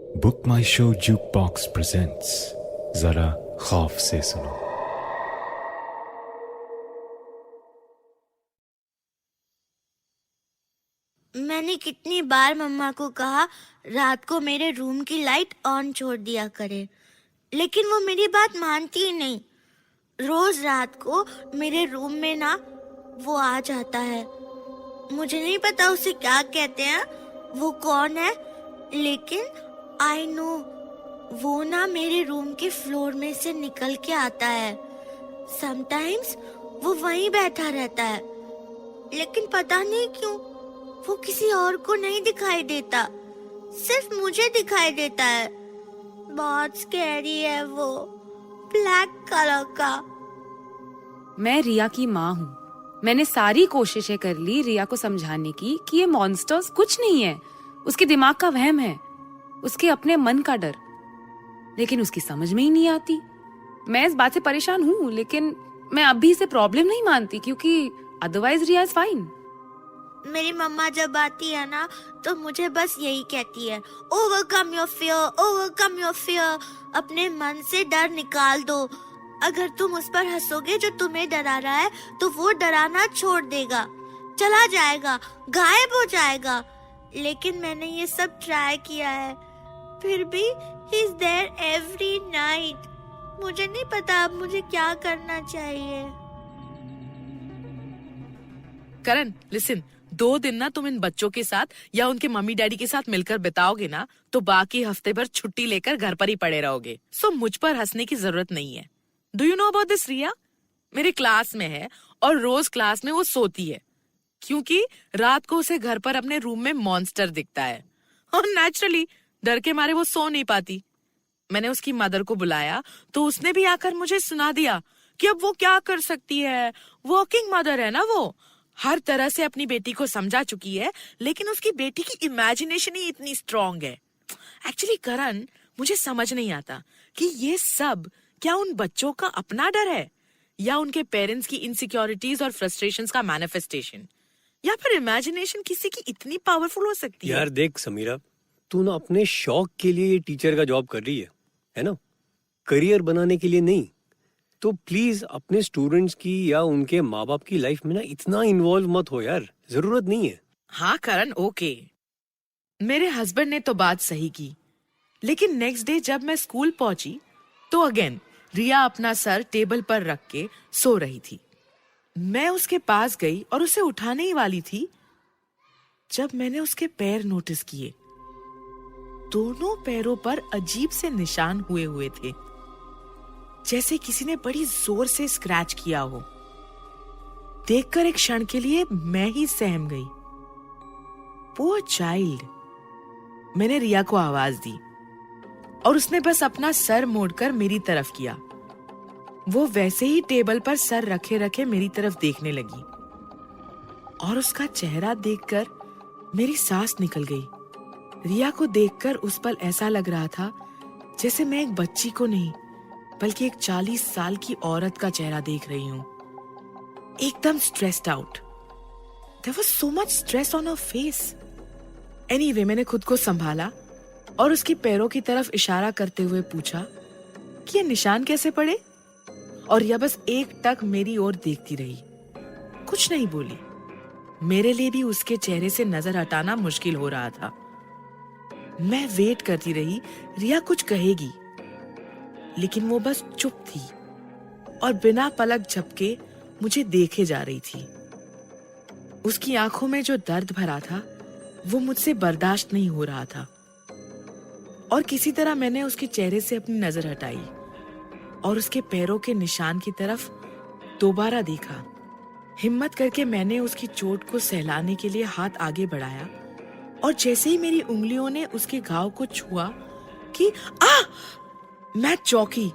Book माई show जुक box presents, जरा खौफ से सुनो। मैंने कितनी बार मम्मा को कहा रात को मेरे रूम की लाइट ऑन छोड़ दिया करे, लेकिन वो मेरी बात मानती ही नहीं। रोज रात को मेरे रूम में ना वो आ जाता है। मुझे नहीं पता उसे क्या कहते हैं, वो कौन है, लेकिन आई नो वो ना मेरे रूम के फ्लोर में से निकल के आता है। समटाइम्स वो वहीं बैठा रहता है, लेकिन पता नहीं क्यों वो किसी और को नहीं दिखाई देता, सिर्फ मुझे दिखाई देता है। बहुत स्कैरी है वो, ब्लैक कलर का। मैं रिया की माँ हूँ। मैंने सारी कोशिशें कर ली रिया को समझाने की कि ये मॉन्स्टर्स कुछ नहीं है, उसके दिमाग का वहम है, उसके अपने मन का डर, लेकिन उसकी समझ में ही नहीं आती। मैं इस बात से परेशान हूँ, लेकिन मैं अभी इसे प्रॉब्लम नहीं मानती क्योंकि अदरवाइज रिया इज फाइन। मेरी मम्मा जब आती है ना तो मुझे बस यही कहती है, overcome your fear, overcome your fear. अपने मन से डर निकाल दो। अगर तुम उस पर हंसोगे जो तुम्हें डरा रहा है तो वो डराना छोड़ देगा, चला जाएगा, गायब हो जाएगा। लेकिन मैंने ये सब ट्राई किया है, फिर भी he is there every night. मुझे नहीं पता अब मुझे क्या करना चाहिए। करण, लिसन, 2 दिन ना तुम इन बच्चों के साथ या उनके मम्मी डैडी के साथ मिलकर बिताओगे ना तो बाकी हफ्ते भर छुट्टी लेकर घर पर ही पड़े रहोगे। सो मुझ पर हंसने की जरूरत नहीं है। Do you know about this Riya? मेरे क्लास में है और रोज क्लास में वो सोती है क्योंकि रात को उसे घर पर अपने रूम में मॉन्स्टर दिखता है और नेचुरली डर के मारे वो सो नहीं पाती। मैंने उसकी मदर को बुलाया तो उसने भी आकर मुझे सुना दिया कि अब वो क्या कर सकती है। वर्किंग मदर है ना, वो हर तरह से अपनी बेटी को समझा चुकी है, लेकिन उसकी बेटी की इमेजिनेशन ही इतनी स्ट्रॉन्ग है। एक्चुअली करण, मुझे समझ नहीं आता कि ये सब क्या उन बच्चों का अपना डर है या उनके पेरेंट्स की इनसिक्योरिटीज और फ्रस्ट्रेशंस का मैनिफेस्टेशन, या फिर इमेजिनेशन किसी की इतनी पावरफुल हो सकती है। यार देख समीरा, तू ना अपने शौक के लिए ये टीचर का जॉब कर रही है ना, करियर बनाने के लिए नहीं। तो प्लीज अपने स्टूडेंट्स की या उनके माँ बाप की लाइफ में ना इतना इन्वॉल्व मत हो यार, जरूरत नहीं है। हाँ करण, ओके, मेरे हस्बैंड ने तो बात सही की, लेकिन नेक्स्ट डे जब मैं स्कूल पहुंची तो अगेन रिया अपना सर टेबल पर रख के सो रही थी। मैं उसके पास गई और उसे उठाने ही वाली थी जब मैंने उसके पैर नोटिस किए। दोनों पैरों पर अजीब से निशान हुए हुए थे, जैसे किसी ने बड़ी जोर से स्क्रैच किया हो। देखकर एक क्षण के लिए मैं ही सहम गई। Poor child. मैंने रिया को आवाज दी और उसने बस अपना सर मोड़कर मेरी तरफ किया। वो वैसे ही टेबल पर सर रखे रखे मेरी तरफ देखने लगी और उसका चेहरा देखकर मेरी सांस निकल गई। रिया को देखकर उस पल ऐसा लग रहा था जैसे मैं एक बच्ची को नहीं बल्कि एक 40 साल की औरत का चेहरा देख रही हूँ, एकदम stressed out. There was so much stress on her face. Anyway, मैंने खुद को संभाला और उसकी पैरों की तरफ इशारा करते हुए पूछा कि ये निशान कैसे पड़े, और यह बस एकटक मेरी ओर देखती रही, कुछ नहीं बोली। मेरे लिए भी उसके चेहरे से नजर हटाना मुश्किल हो रहा था। मैं वेट करती रही रिया कुछ कहेगी, लेकिन वो बस चुप थी और बिना पलक झपके मुझे देखे जा रही थी। उसकी आंखों में जो दर्द भरा था वो मुझसे बर्दाश्त नहीं हो रहा था और किसी तरह मैंने उसके चेहरे से अपनी नजर हटाई और उसके पैरों के निशान की तरफ दोबारा देखा। हिम्मत करके मैंने उसकी चोट को सहलाने के लिए हाथ आगे बढ़ाया और जैसे ही मेरी उंगलियों ने उसके घाव को छुआ कि मैं चौंकी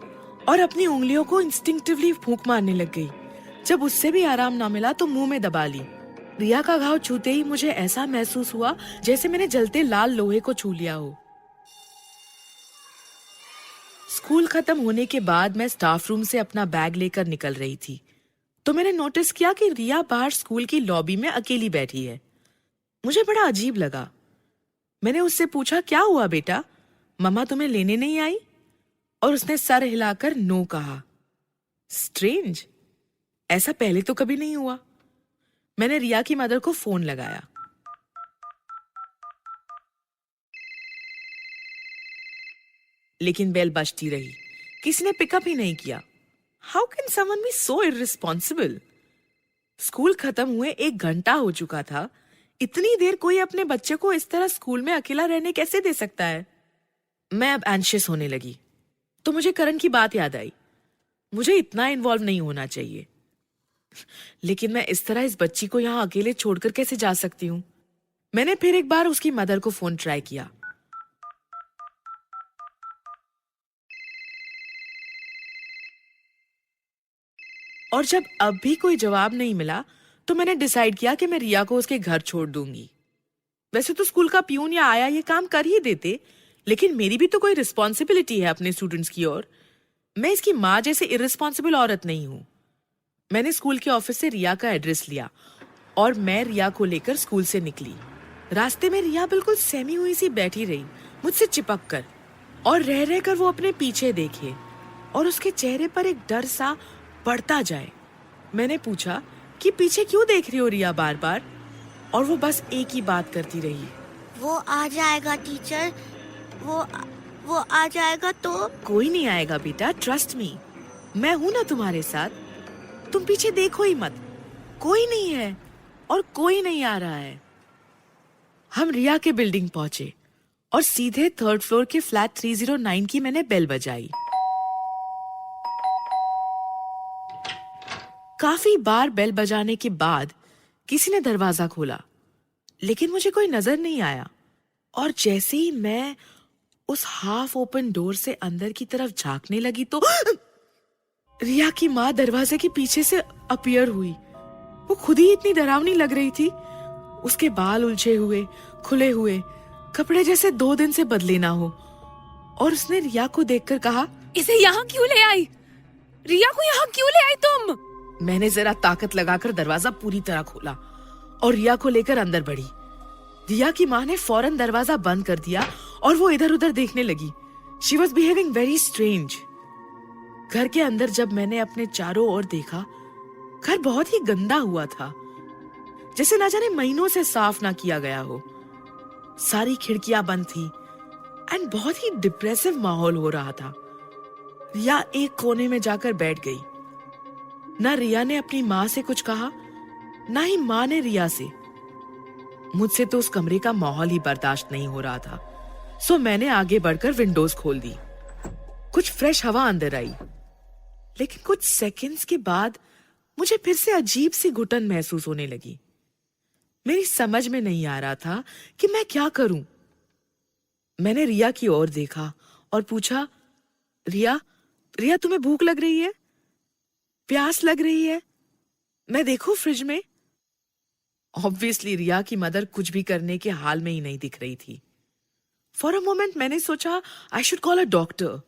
और अपनी उंगलियों को इंस्टिंक्टिवली फूंक मारने लग गई। जब उससे भी आराम ना मिला तो मुंह में दबा ली। रिया का घाव छूते ही मुझे ऐसा महसूस हुआ जैसे मैंने जलते लाल लोहे को छू लिया हो। स्कूल खत्म होने के बाद मैं स्टाफ रूम से अपना बैग लेकर निकल रही थी तो मैंने नोटिस किया कि रिया बाहर स्कूल की लॉबी में अकेली बैठी है। मुझे बड़ा अजीब लगा। मैंने उससे पूछा, क्या हुआ बेटा, मम्मा तुम्हें लेने नहीं आई? और उसने सर हिलाकर नो कहा। स्ट्रेंज, ऐसा पहले तो कभी नहीं हुआ। मैंने रिया की मदर को फोन लगाया। लेकिन बेल बजती रही, किसी ने पिकअप ही नहीं किया। How can someone be so irresponsible? School खत्म हुए 1 घंटा हो चुका था। इतनी देर कोई अपने बच्चे को इस तरह स्कूल में अकेला रहने कैसे दे सकता है? मैं अब एंशियस होने लगी तो मुझे करण की बात याद आई। मुझे इतना इन्वॉल्व नहीं होना चाहिए, लेकिन मैं इस तरह इस बच्ची को यहां अकेले छोड़कर कैसे जा सकती हूँ? मैंने फिर एक बार उसकी मदर को फोन ट्राई किया। और जब अब भी कोई जवाब नहीं मिला तो मैंने डिसाइड किया कि मैं रिया को उसके घर छोड़ दूंगी। वैसे तो स्कूल का प्यून या आया ये काम कर ही देते, लेकिन मेरी भी तो कोई रिस्पॉन्सिबिलिटी है अपने स्टूडेंट्स की ओर। मैं इसकी माँ जैसे इररिस्पॉन्सिबल औरत नहीं हूँ। मैंने स्कूल के ऑफिस से रिया का एड्रेस लिया और मैं रिया को लेकर स्कूल से निकली। रास्ते में रिया बिल्कुल सहमी हुई सी बैठी रही, मुझसे चिपक कर, और रह रहकर वो अपने पीछे देखे और उसके चेहरे पर एक डर सा बढ़ता जाए। मैंने पूछा कि पीछे क्यों देख रही हो रिया बार बार? और वो बस एक ही बात करती रही। वो आ जाएगा टीचर, वो आ जाएगा तो। कोई नहीं आएगा बेटा, ट्रस्ट मी, मैं हूं ना तुम्हारे साथ। तुम पीछे देखो ही मत, कोई नहीं है और कोई नहीं आ रहा है। हम रिया के बिल्डिंग पहुंचे और सीधे 3rd फ्लोर के फ्लैट 309 की मैंने बेल बजाई। काफी बार बेल बजाने के बाद किसी ने दरवाजा खोला, लेकिन मुझे कोई नजर नहीं आया। और जैसे ही मैं उस हाफ ओपन डोर से अंदर की तरफ झांकने लगी तो रिया की माँ दरवाजे के पीछे से अपीयर हुई। वो खुद ही इतनी डरावनी लग रही थी। उसके बाल उलझे हुए, खुले हुए, कपड़े जैसे 2 दिन से बदले ना हो। और उसने रिया को देखकर कहा, इसे यहाँ क्यों ले आई? रिया को यहाँ क्यों ले आई तुम? मैंने जरा ताकत लगाकर दरवाजा पूरी तरह खोला और रिया को लेकर अंदर बढ़ी। रिया की माँ ने फौरन दरवाजा बंद कर दिया और वो इधर उधर देखने लगी। She was behaving very strange. घर के अंदर जब मैंने अपने चारों ओर देखा, घर बहुत ही गंदा हुआ था, जैसे ना जाने महीनों से साफ ना किया गया हो। सारी खिड़कियां बंद थी एंड बहुत ही डिप्रेसिव माहौल हो रहा था। रिया एक कोने में जाकर बैठ गई। ना रिया ने अपनी माँ से कुछ कहा, ना ही माँ ने रिया से। मुझसे तो उस कमरे का माहौल ही बर्दाश्त नहीं हो रहा था, सो मैंने आगे बढ़कर विंडोज खोल दी। कुछ फ्रेश हवा अंदर आई, लेकिन कुछ सेकंड्स के बाद मुझे फिर से अजीब सी घुटन महसूस होने लगी। मेरी समझ में नहीं आ रहा था कि मैं क्या करूं। मैंने रिया की ओर देखा और पूछा, रिया, रिया तुम्हें भूख लग रही है? प्यास लग रही है? मैं देखूं फ्रिज में? ऑब्वियसली रिया की मदर कुछ भी करने के हाल में ही नहीं दिख रही थी। फॉर अ मोमेंट मैंने सोचा I should call a doctor,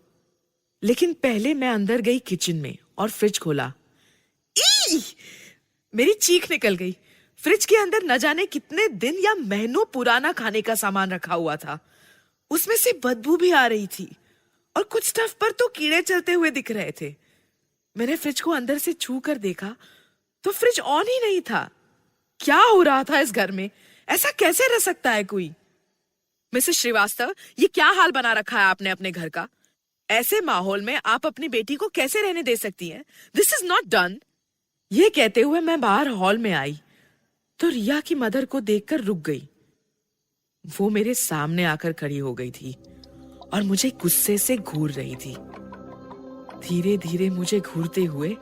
लेकिन पहले मैं अंदर गई किचन में और फ्रिज खोला। मेरी चीख निकल गई। फ्रिज के अंदर न जाने कितने दिन या महीनों पुराना खाने का सामान रखा हुआ था। उसमें से बदबू भी आ रही थी और कुछ स्टफ पर तो कीड़े चलते हुए दिख रहे थे। मैंने फ्रिज को अंदर से छू कर देखा तो फ्रिज ऑन ही नहीं था। क्या हो रहा था इस घर में? ऐसा कैसे रह सकता है कोई? मिसेस श्रीवास्तव, ये क्या हाल बना रखा है आपने अपने घर का? ऐसे माहौल में आप अपनी बेटी को कैसे रहने दे सकती हैं? This is not done. ये कहते हुए मैं बाहर हॉल में आई तो रिया की मदर को देखकर रुक गई। वो मेरे सामने आकर खड़ी हो गई थी और मुझे गुस्से से घूर रही थी। धीरे धीरे मुझे घूरते हुए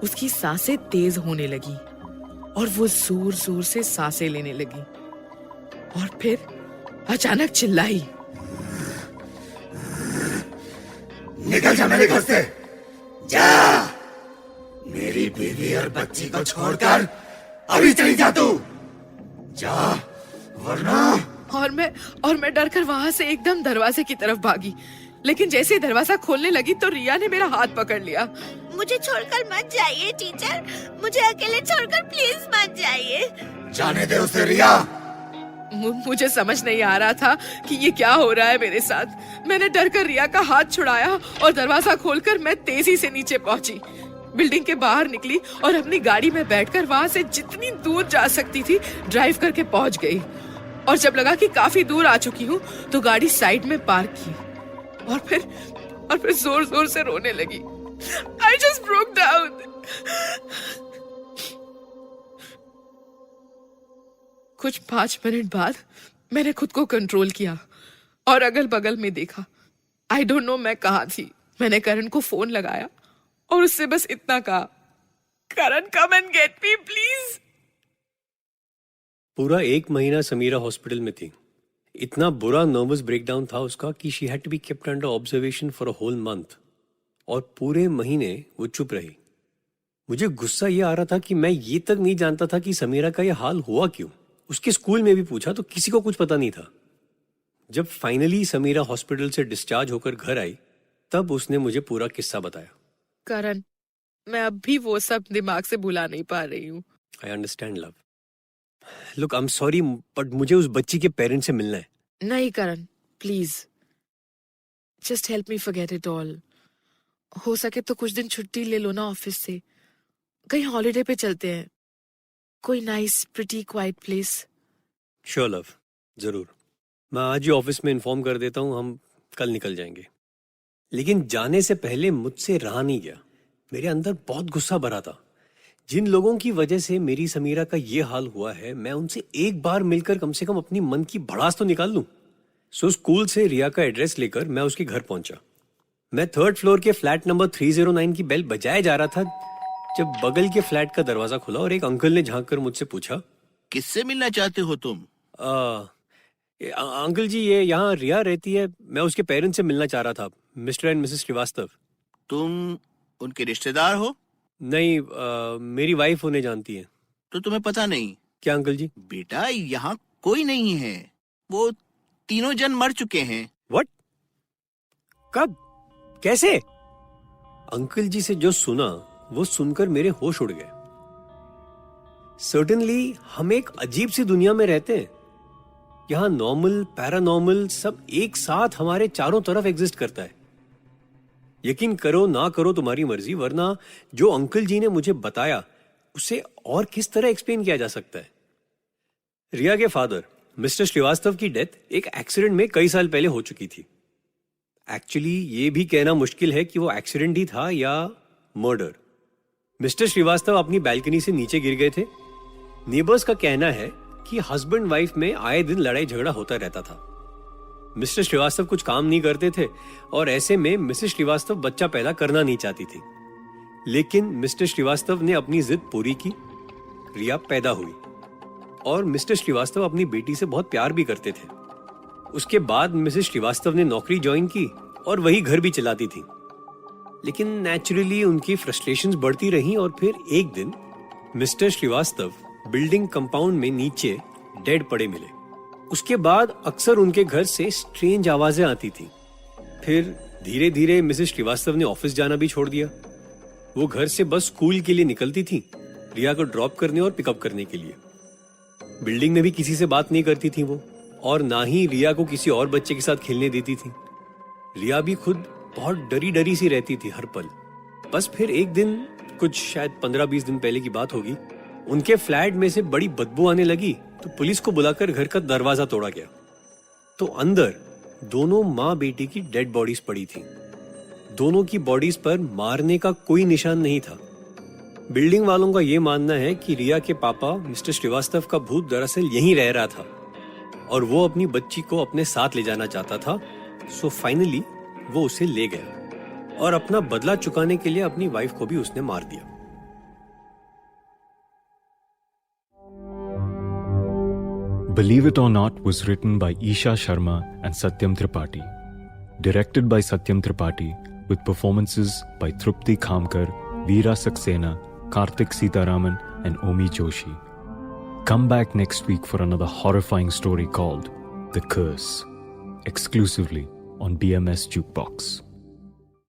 उसकी सांसें तेज होने लगी और वो जोर जोर से सांसें लेने लगी और फिर अचानक चिल्लाई, निकल जा मेरे घर से, जा। मेरी बीवी और बच्ची को छोड़कर अभी चली जा तू, जा, वरना। और मैं डर कर वहां से एकदम दरवाजे की तरफ भागी, लेकिन जैसे ही दरवाजा खोलने लगी तो रिया ने मेरा हाथ पकड़ लिया। मुझे छोड़कर मत जाइए टीचर, मुझे अकेले छोड़कर प्लीज मत जाइए। जाने दे उसे रिया। मुझे समझ नहीं आ रहा था कि ये क्या हो रहा है मेरे साथ। मैंने डर कर रिया का हाथ छुड़ाया और दरवाजा खोलकर मैं तेजी से नीचे पहुंची। बिल्डिंग के बाहर निकली और अपनी गाड़ी में बैठकर वहां से जितनी दूर जा सकती थी ड्राइव करके पहुंच गई। और जब लगा कि काफी दूर आ चुकी हूँ तो गाड़ी साइड में पार्क की और फिर जोर जोर से रोने लगी। I just broke down. कुछ 5 मिनट बाद मैंने खुद को कंट्रोल किया और अगल बगल में देखा। आई डोंट नो मैं कहाँ थी। मैंने करण को फोन लगाया और उससे बस इतना कहा, Karan come and get me please. पूरा 1 महीना समीरा हॉस्पिटल में थी। इतना बुरा नर्वस ब्रेकडाउन था उसका कि she had to be kept under observation for a whole month. और पूरे महीने वो चुप रही। मुझे गुस्सा ये आ रहा था कि मैं ये तक नहीं जानता था कि समीरा का ये हाल हुआ क्यों। उसके स्कूल में भी पूछा तो किसी को कुछ पता नहीं था। जब फाइनली समीरा हॉस्पिटल से डिस्चार्ज होकर घर आई तब उसने मुझे पूरा किस्सा बताया। करण, मैं अब भी वो सब दिमाग से भुला नहीं पा रही हूँ। I understand love. Look, I am sorry but मुझे उस बच्ची के पेरेंट्स से मिलना है। नहीं Karan, please just help me forget it all. हो सके तो कुछ दिन छुट्टी ले लो ना ऑफिस से, कहीं हॉलिडे पे चलते हैं, कोई nice pretty quite place. Sure love, जरूर। मैं आज ही ऑफिस में इन्फॉर्म कर देता हूँ, हम कल निकल जाएंगे। लेकिन जाने से पहले मुझसे रहा नहीं गया। मेरे अंदर बहुत गुस्सा भरा था। जिन लोगों की वजह से मेरी समीरा का ये हाल हुआ है, मैं उनसे एक बार मिलकर कम से कम अपनी मन की भड़ास तो निकाल लूं। सो स्कूल से रिया का एड्रेस लेकर मैं उसके घर पहुंचा। मैं 3rd फ्लोर के फ्लैट नंबर 309 की बेल बजाए जा रहा था जब बगल के फ्लैट का दरवाजा खुला और एक अंकल ने झांक कर मुझसे पूछा, किससे मिलना चाहते हो तुम? अंकल जी, ये यहाँ रिया रहती है, मैं उसके पेरेंट्स से मिलना चाह रहा था, मिस्टर एंड मिसेस श्रीवास्तव। तुम उनके रिश्तेदार हो? नहीं, मेरी वाइफ उन्हें जानती है। तो तुम्हें पता नहीं? क्या अंकल जी? बेटा, यहाँ कोई नहीं है, वो तीनों जन मर चुके हैं। व्हाट? कब? कैसे? अंकल जी से जो सुना वो सुनकर मेरे होश उड़ गए। सर्टेनली हम एक अजीब सी दुनिया में रहते हैं। यहाँ नॉर्मल, पैरानॉर्मल सब एक साथ हमारे चारों तरफ एग्जिस्ट करता है। यकीन करो ना करो तुम्हारी मर्जी, वरना जो अंकल जी ने मुझे बताया उसे और किस तरह एक्सप्लेन किया जा सकता है। रिया के फादर मिस्टर श्रीवास्तव की डेथ एक एक्सीडेंट में कई साल पहले हो चुकी थी। एक्चुअली ये भी कहना मुश्किल है कि वो एक्सीडेंट ही था या मर्डर। मिस्टर श्रीवास्तव अपनी बैल्कनी से नीचे गिर गए थे। नेबर्स का कहना है कि हस्बैंड वाइफ में आए दिन लड़ाई झगड़ा होता रहता था। मिस्टर श्रीवास्तव कुछ काम नहीं करते थे और ऐसे में मिसेस श्रीवास्तव बच्चा पैदा करना नहीं चाहती थी। लेकिन मिस्टर श्रीवास्तव ने अपनी जिद पूरी की। रिया पैदा हुई और मिस्टर श्रीवास्तव अपनी बेटी से बहुत प्यार भी करते थे। उसके बाद मिसेस श्रीवास्तव ने नौकरी ज्वाइन की और वही घर भी चलाती थी। लेकिन नेचुरली उनकी फ्रस्ट्रेशंस बढ़ती रहीं और फिर एक दिन मिस्टर श्रीवास्तव बिल्डिंग कंपाउंड में नीचे डेड पड़े मिले। उसके बाद अक्सर उनके घर से स्ट्रेंज आवाजें आती थी। फिर धीरे धीरे मिसेस श्रीवास्तव ने ऑफिस जाना भी छोड़ दिया। वो घर से बस स्कूल के लिए निकलती थी, रिया को ड्रॉप करने और पिकअप करने के लिए। बिल्डिंग में भी किसी से बात नहीं करती थी वो, और ना ही रिया को किसी और बच्चे के साथ खेलने देती थी। रिया भी खुद बहुत डरी डरी सी रहती थी हर पल। बस फिर एक दिन, कुछ शायद 15-20 दिन पहले की बात होगी, उनके फ्लैट में से बड़ी बदबू आने लगी तो पुलिस को बुलाकर घर का दरवाजा तोड़ा गया। तो अंदर दोनों माँ बेटी की डेड बॉडीज पड़ी थी। दोनों की बॉडीज पर मारने का कोई निशान नहीं था। बिल्डिंग वालों का यह मानना है कि रिया के पापा मिस्टर श्रीवास्तव का भूत दरअसल यहीं रह रहा था और वो अपनी बच्ची को अपने साथ ले जाना चाहता था। सो फाइनली वो उसे ले गया और अपना बदला चुकाने के लिए अपनी वाइफ को भी उसने मार दिया। Believe It or Not was written by Isha Sharma and Satyam Tripathi. Directed by Satyam Tripathi with performances by Trupti Khamkar, Veera Saxena, Karthik Sitaraman and Omi Joshi. Come back next week for another horrifying story called The Curse, exclusively on BMS Jukebox.